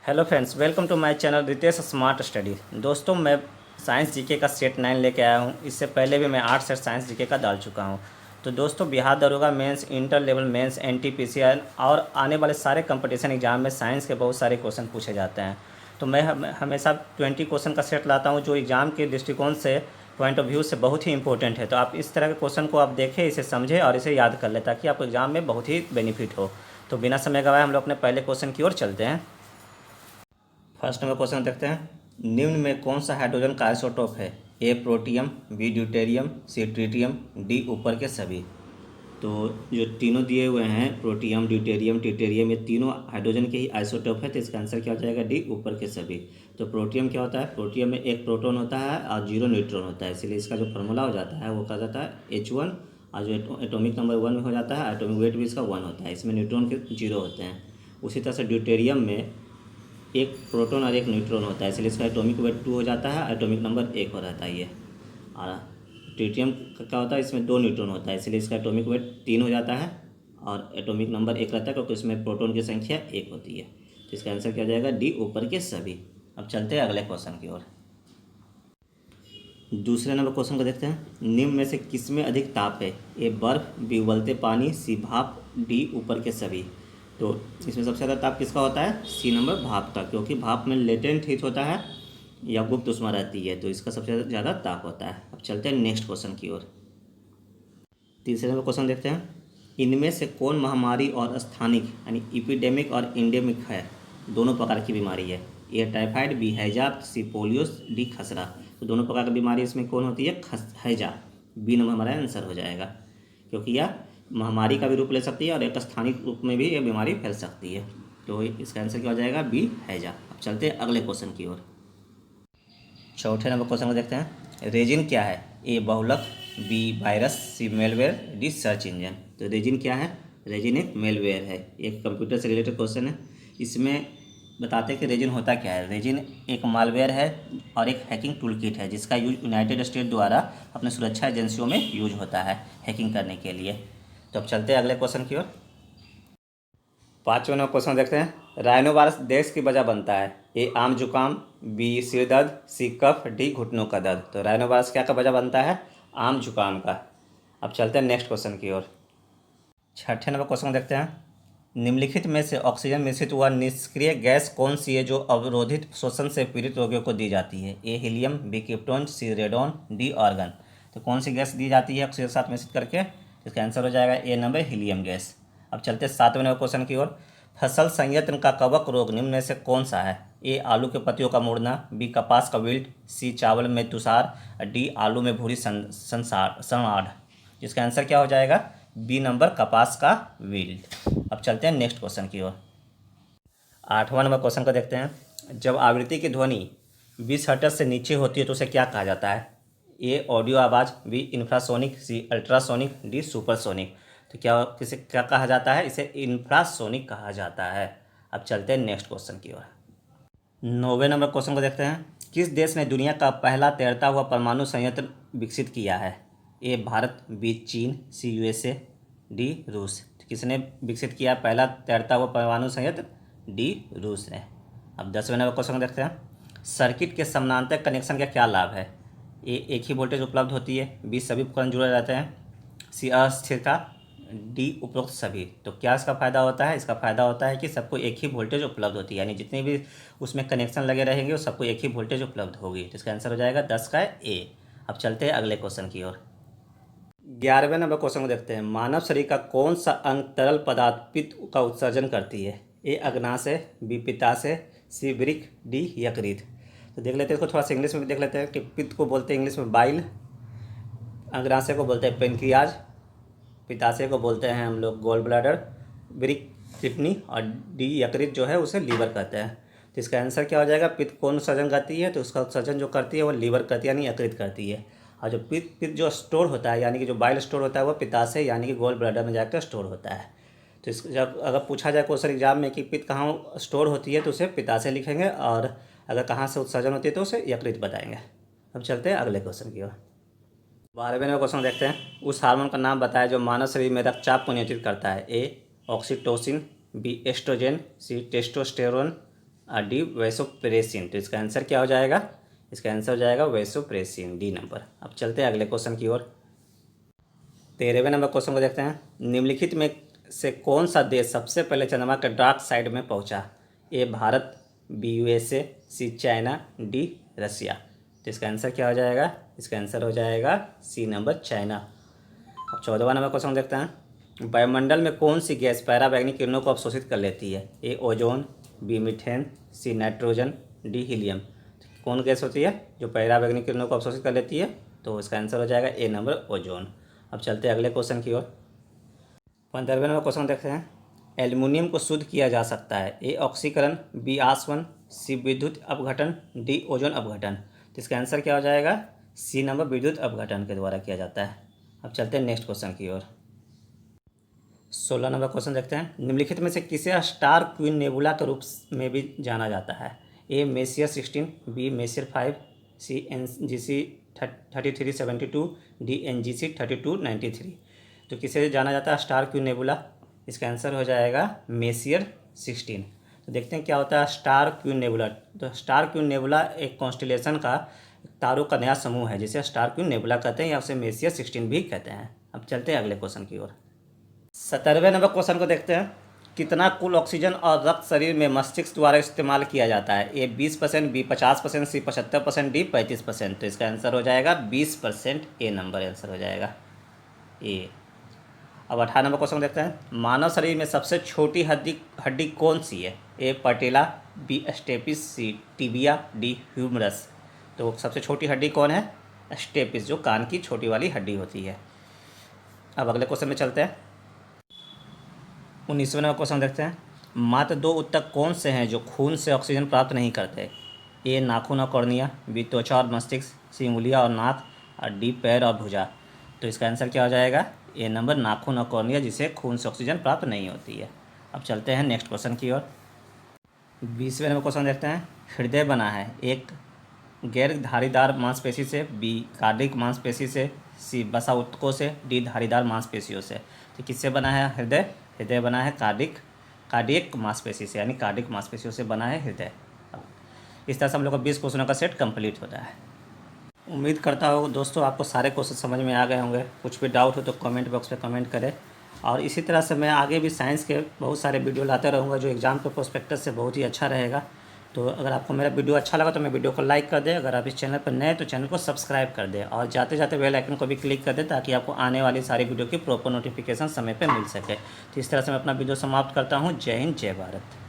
Hello friends, welcome to my channel Ritesh smart study. दोस्तों, मैं science GK का set 9 लेके आया हूँ। इससे पहले भी मैं 8 सेट साइंस जीके का डाल चुका हूँ। तो दोस्तों, बिहार दरोगा mains, inter level mains, NTPC और आने वाले सारे कंपटीशन एग्जाम में साइंस के बहुत सारे क्वेश्चन पूछे जाते हैं। तो मैं हमेशा 20 क्वेश्चन का सेट लाता हूँ जो एग्ज़ाम के दृष्टिकोण से, पॉइंट ऑफ व्यू से बहुत ही इंपॉर्टेंट है। तो आप इस तरह के क्वेश्चन को आप देखें, इसे समझें और इसे याद कर लें ताकि आपको एग्ज़ाम में बहुत ही बेनिफिट हो। तो बिना समय गवाए हम लोग अपने पहले क्वेश्चन की ओर चलते हैं। फर्स्ट नंबर क्वेश्चन देखते हैं। निम्न में कौन सा हाइड्रोजन का आइसोटोप है? ए प्रोटियम, बी ड्यूटेरियम, सी ट्रिटियम, डी ऊपर के सभी। तो जो तीनों दिए हुए हैं, प्रोटियम, ड्यूटेरियम, ट्रिटेरियम, ये तीनों हाइड्रोजन के ही आइसोटोप है। तो इसका आंसर क्या हो जाएगा? डी ऊपर के सभी। तो प्रोटियम क्या होता है? प्रोटियम में एक प्रोटॉन होता है और 0 न्यूट्रॉन होता है, इसलिए इसका जो फॉर्मूला हो जाता है वो कहा जाता है H1। और जो एटॉमिक नंबर 1 में हो जाता है, एटॉमिक वेट भी इसका 1 होता है। इसमें न्यूट्रॉन के 0 होते हैं। उसी तरह से ड्यूटेरियम में एक प्रोटॉन और एक न्यूट्रॉन होता है, इसलिए इसका एटॉमिक वेट 2 हो जाता है, एटॉमिक नंबर 1 हो रहता है ये। और ट्रिटियम का क्या होता है? इसमें 2 न्यूट्रॉन होता है, इसलिए इसका एटॉमिक वेट 3 हो जाता है और एटॉमिक नंबर 1 रहता है, क्योंकि इसमें प्रोटॉन की संख्या 1 होती है। तो इसका आंसर क्या हो जाएगा? डी ऊपर के सभी। अब चलते हैं अगले क्वेश्चन की ओर। दूसरे नंबर क्वेश्चन को देखते हैं। निम्न में से किस में अधिक ताप है? ए बर्फ, बी उबलते पानी, सी भाप, डी ऊपर के सभी। तो इसमें सबसे ज़्यादा ताप किसका होता है? सी नंबर भाप का, क्योंकि भाप में लेटेंट हीट होता है या गुप्त ऊष्मा रहती है, तो इसका सबसे ज़्यादा ताप होता है। अब चलते हैं नेक्स्ट क्वेश्चन की ओर। तीसरे नंबर क्वेश्चन देखते हैं। इनमें से कौन महामारी और स्थानिक यानी इपिडेमिक और इंडेमिक है? दोनों प्रकार की बीमारी है। ए टाइफाइड, बी हैजा, सी पोलियो, डी खसरा। तो दोनों प्रकार की बीमारी इसमें कौन होती है? हैजा। बी नंबर हमारा आंसर हो जाएगा, क्योंकि यह महामारी का भी रूप ले सकती है और एक स्थानिक रूप में भी यह बीमारी फैल सकती है। तो इसका आंसर क्या हो जाएगा? बी हैजा। अब चलते हैं अगले क्वेश्चन की ओर। चौथे नंबर क्वेश्चन को देखते हैं। रेजिन क्या है? ए बहुलक, बी वायरस, सी मेलवेयर, डी सर्च इंजन। तो रेजिन क्या है? रेजिन एक मेलवेयर है। एक कंप्यूटर से रिलेटेड क्वेश्चन है। इसमें बताते हैं कि रेजिन होता क्या है। रेजिन एक मालवेयर है और एक हैकिंग टूल किट है, जिसका यूज यूनाइटेड स्टेट द्वारा अपने सुरक्षा एजेंसियों में यूज होता है हैकिंग करने के लिए। तो अब चलते हैं अगले क्वेश्चन की ओर। पाँचवें नंबर क्वेश्चन देखते हैं। राइनोवायरस देश की वजह बनता है? ए आम जुकाम, बी सिर दर्द, सी कफ, डी घुटनों का दर्द। तो राइनोवायरस क्या का वजह बनता है? आम जुकाम का। अब चलते हैं नेक्स्ट क्वेश्चन की ओर। छठे नंबर क्वेश्चन देखते हैं। निम्नलिखित में से ऑक्सीजन मिश्रित व निष्क्रिय गैस कौन सी है जो अवरोधित श्वसन से पीड़ित रोगियों को दी जाती है? ए हीलियम, बी क्रिप्टोन, सी रेडोन, डी ऑर्गन। तो कौन सी गैस दी जाती है ऑक्सीजन के साथ मिश्रित करके? इसका आंसर हो जाएगा ए नंबर हीलियम गैस। अब चलते 7वें नंबर क्वेश्चन की ओर। फसल संयंत्र का कवक रोग निम्न में से कौन सा है? ए आलू के पत्तियों का मुड़ना, बी कपास का विल्ट, सी चावल में तुषार, डी आलू में भूरी सनाड़। जिसका आंसर क्या हो जाएगा? बी नंबर कपास का विल्ट। अब चलते हैं नेक्स्ट क्वेश्चन की ओर। 8वां नंबर क्वेश्चन को देखते हैं। जब आवृत्ति की ध्वनि 20 हर्ट्ज से नीचे होती है तो उसे क्या कहा जाता है? ए ऑडियो आवाज़, बी इंफ्रासोनिक, सी अल्ट्रासोनिक, डी सुपरसोनिक। तो क्या कहा जाता है? इसे इंफ्रासोनिक कहा जाता है। अब चलते हैं नेक्स्ट क्वेश्चन की ओर। 9वें नंबर क्वेश्चन को देखते हैं। किस देश ने दुनिया का पहला तैरता हुआ परमाणु संयंत्र विकसित किया है? ए भारत, बी चीन, सी यूएसए, डी रूस। तो किसने विकसित किया पहला तैरता हुआ परमाणु संयंत्र? डी रूस ने। अब 10वें नंबर क्वेश्चन को देखते हैं। सर्किट के समानांतर कनेक्शन का क्या लाभ है? ए एक ही वोल्टेज उपलब्ध होती है, बी सभी उपकरण जुड़े रहते हैं, सी अस्थिरता, डी उपरोक्त सभी। तो क्या इसका फ़ायदा होता है? इसका फ़ायदा होता है कि सबको एक ही वोल्टेज उपलब्ध होती है, यानी जितने भी उसमें कनेक्शन लगे रहेंगे वो सबको एक ही वोल्टेज उपलब्ध होगी। तो इसका आंसर हो जाएगा 10 का ए। अब चलते हैं अगले क्वेश्चन की ओर। 11वें नंबर क्वेश्चन को देखते हैं। मानव शरीर का कौन सा अंग तरल पदार्थ पित्त का उत्सर्जन करती है? ए अग्नाशय, बी पित्ताशय, सी वृक्क, डी यकृत। तो देख लेते हैं इसको, थोड़ा सा इंग्लिश में भी देख लेते हैं कि पित्त को बोलते हैं इंग्लिश में बाइल, अग्नाशय को बोलते हैं पेनक्रियाज, पित्ताशय को बोलते हैं हम लोग गॉल ब्लैडर, वृक्क किडनी, और डी यकृत जो है उसे लीवर कहते हैं। तो इसका आंसर क्या हो जाएगा? पित्त कौन उत्सर्जन करती है? तो उसका उत्सर्जन जो करती है वो लीवर करती है, यानी यकृत करती है। और जो पित्त जो स्टोर होता है, यानी कि जो बाइल स्टोर होता है, वो पित्ताशय यानी कि गॉल ब्लैडर में जाकर स्टोर होता है। तो इस जब अगर पूछा जाए क्वेश्चन एग्जाम में कि पित्त कहाँ स्टोर होती है तो उसे पित्ताशय लिखेंगे, और अगर कहाँ से उत्सर्जन होती है तो उसे यकृत बताएंगे। अब चलते हैं अगले क्वेश्चन की ओर। 12वें नंबर क्वेश्चन देखते हैं। उस हार्मोन का नाम बताया जो मानव शरीर में रक्तचाप को नियंत्रित करता है? ए ऑक्सीटोसिन, बी एस्ट्रोजन, सी टेस्टोस्टेरोन, और डी वैसोप्रेसिन। तो इसका आंसर क्या हो जाएगा? इसका आंसर हो जाएगा वैसोप्रेसिन, डी नंबर। अब चलते हैं अगले क्वेश्चन की ओर। 13वें नंबर क्वेश्चन को देखते हैं। निम्नलिखित में से कौन सा देश सबसे पहले चंद्रमा के डार्क साइड में पहुंचा? ए भारत, बी यूएसए, सी चाइना, डी रसिया। तो इसका आंसर क्या हो जाएगा? इसका आंसर हो जाएगा सी नंबर चाइना। अब 14वां नंबर क्वेश्चन देखते हैं। वायुमंडल में कौन सी गैस पराबैंगनी किरणों को अवशोषित कर लेती है? A ozone, B methane, C nitrogen, D helium. कौन गैस होती है जो पराबैंगनी किरणों को अवशोषित कर लेती है? तो इसका आंसर हो जाएगा ए नंबर ओजोन। अब चलते हैं अगले क्वेश्चन की ओर। 15वें नंबर क्वेश्चन देखते हैं। एल्युमिनियम को शुद्ध किया जा सकता है? ए ऑक्सीकरण, बी आसवन, सी विद्युत अपघटन, डी ओजोन अपघटन। तो इसका आंसर क्या हो जाएगा? सी नंबर विद्युत अपघटन के द्वारा किया जाता है। अब चलते हैं नेक्स्ट क्वेश्चन की ओर। 16 नंबर क्वेश्चन देखते हैं। निम्नलिखित में से किसे स्टार क्वीन नेबुला के रूप में भी जाना जाता है? ए मेसियर 16, बी मेसियर 5, सी NGC 3372, डी NGC 3293। तो किसे जाना जाता है स्टार क्वीन नेबुला? इसका आंसर हो जाएगा मेसियर 16। तो देखते हैं क्या होता है स्टार क्वीन नेबुला। तो स्टार क्वीन नेबुला एक कॉन्स्टिलेशन का तारों का नया समूह है जिसे स्टार क्वीन नेबुला कहते हैं या उसे मेसियर 16 भी कहते हैं। अब चलते हैं अगले क्वेश्चन की ओर। 17वें नंबर क्वेश्चन को देखते हैं। कितना कुल ऑक्सीजन और रक्त शरीर में मस्तिष्क द्वारा इस्तेमाल किया जाता है? ए 20%, बी 50%, सी 75%, डी 35%। तो इसका आंसर हो जाएगा 20%, ए नंबर आंसर हो जाएगा ए। अब 18 नंबर क्वेश्चन देखते हैं। मानव शरीर में सबसे छोटी हड्डी कौन सी है? ए पटेला, बी स्टेपिस, सी टिबिया, डी ह्यूमरस। तो सबसे छोटी हड्डी कौन है? स्टेपिस, जो कान की छोटी वाली हड्डी होती है। अब अगले क्वेश्चन में चलते हैं। 19वें नंबर क्वेश्चन देखते हैं। मात्र 2 ऊतक कौन से हैं जो खून से ऑक्सीजन प्राप्त नहीं करते? ए नाखून और कॉर्निया, बी त्वचा और मस्तिष्क, सी उंगलियां और नाक, और डी पैर और भुजा। तो इसका आंसर क्या हो जाएगा? ए नंबर नाखून और कॉर्निया, जिसे खून से ऑक्सीजन प्राप्त नहीं होती है। अब चलते हैं नेक्स्ट क्वेश्चन की ओर। 20वें नंबर क्वेश्चन देखते हैं। हृदय बना है एक गैर धारीदार मांसपेशी से, बी कार्डिक मांसपेशी से, सी वसा ऊतकों से, डी धारीदार मांसपेशियों से। तो किससे बना है हृदय? हृदय बना है कार्डियक मांसपेशी से, यानी कार्डिक मांसपेशियों से बना है हृदय। इस तरह से हम लोग का 20 क्वेश्चनों का सेट कंप्लीट होता है। उम्मीद करता हूँ दोस्तों आपको सारे क्वेश्चन समझ में आ गए होंगे। कुछ भी डाउट हो तो कमेंट बॉक्स में कमेंट करें, और इसी तरह से मैं आगे भी साइंस के बहुत सारे वीडियो लाते रहूँगा जो एग्ज़ाम के प्रोस्पेक्टस से बहुत ही अच्छा रहेगा। तो अगर आपको मेरा वीडियो अच्छा लगा तो मैं वीडियो को लाइक कर दें। अगर आप इस चैनल पर नए तो चैनल को सब्सक्राइब कर दें, और जाते जाते बेल आइकन को भी क्लिक कर दें ताकि आपको आने वाली सारी वीडियो की प्रॉपर नोटिफिकेशन समय पर मिल सके। तो इस तरह से मैं अपना वीडियो समाप्त करता हूँ। जय हिंद, जय भारत।